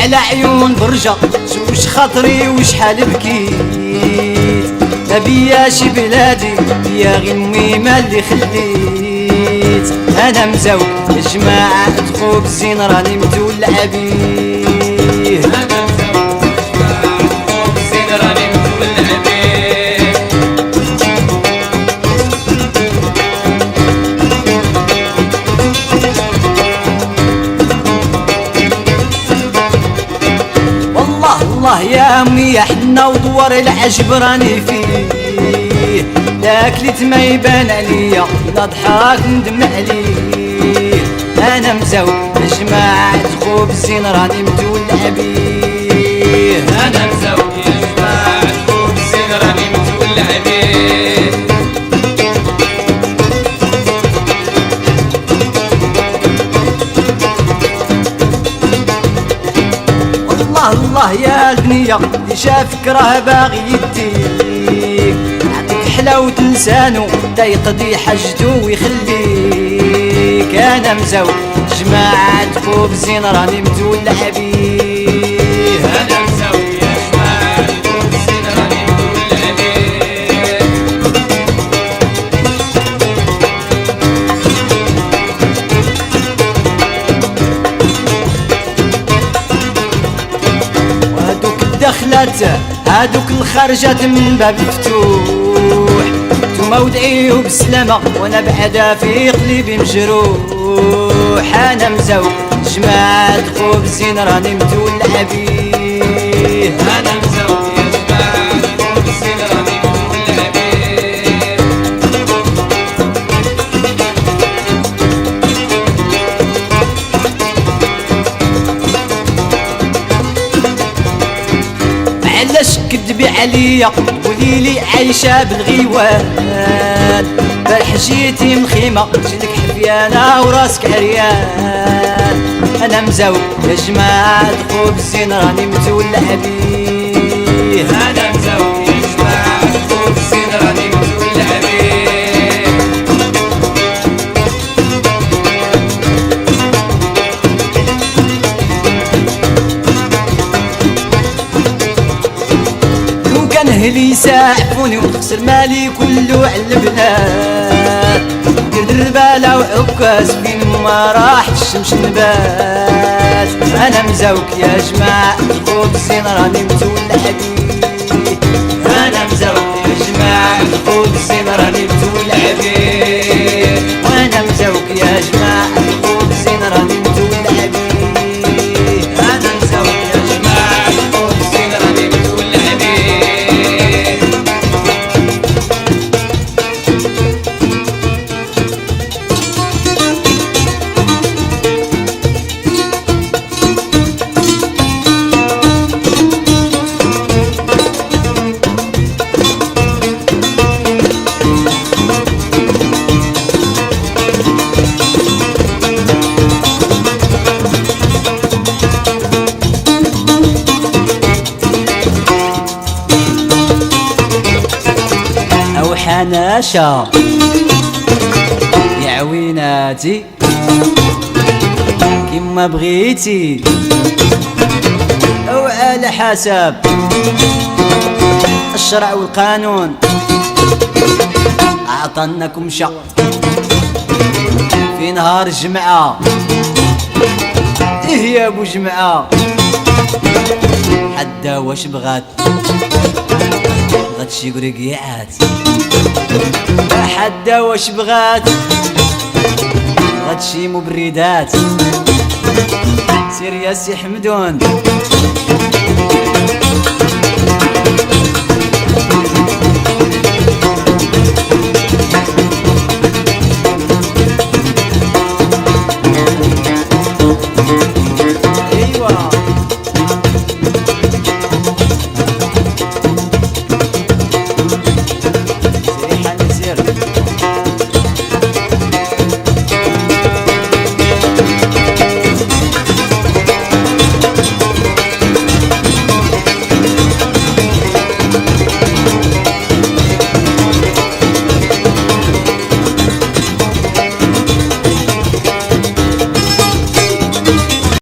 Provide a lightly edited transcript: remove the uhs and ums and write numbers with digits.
على عيون برجة شوش خاطري وشحال بكيت ما بياش بلادي يا غي الميمة اللي خليت. انا مزوق يا جماعة ادخو بالزين راني متولع بيه. انا مزوق يا جماعة ادخو بالزين راني متولع بيه. الله يا امي يا حنا ودور العجب راني فيه. لا كليت ما يبان عليا لا ضحك ندم عليه. انا مزوق يا جماعة ادخو بالزين راني متولع بيه. انا مزوق يا جماعة ادخو بالزين راني متولع بيه. الله يا البنية اللي شافك راه باغي يديك. يعطيك حلاوة لسانو دا يقضي حاجتو ويخليك. انا مزوق جماعة ادخو بالزين راني متولع بيه. انا مزوق يا جماعة ادخو بالزين راني متولع بيه. دخلت هادوك الخرجات من باب مفتوح. نتوما ودعيو بسلامة وانا بعدا في قلبي مجروح. انا مزوق جماعة ادخو بالزين راني متولع بيه. انا مزوق يا جماعة ادخو بالزين راني متولع بيه. علاش كدبي عليا قوليلي عايشة بالغيوان؟ بارح جيتي مخيمة جيتك حفيانة وراسك عريان. انا مزوق يا جماعة ادخو بالزين راني متولع بيه. انا مزوق يا جماعة ادخو بالزين راني متولع بيه. اهلي يساعفوني ونخسر مالي كله على البنات. ندير دربالة وعكاز فين ما راح الشمس نبات. انا مزوق يا جماعة ادخو بالزين راني متولع بيه. انا مزوق يا جماعة ادخو بالزين راني متولع بيه. وانا مزوق يا جماعة ادخو بالزين راني متولع بيه. انا مزوق يا جماعة ادخو بالزين راني متولع بيه. حناشا يا عويناتي كيما بغيتي او على حسب الشرع والقانون. اعطناكم شا في نهار الجمعة. ايه يا ابو جمعة حدا واش بغات شي قرقيعات. حدا واش بغات غاد شي مبردات. سير يا سي حمدون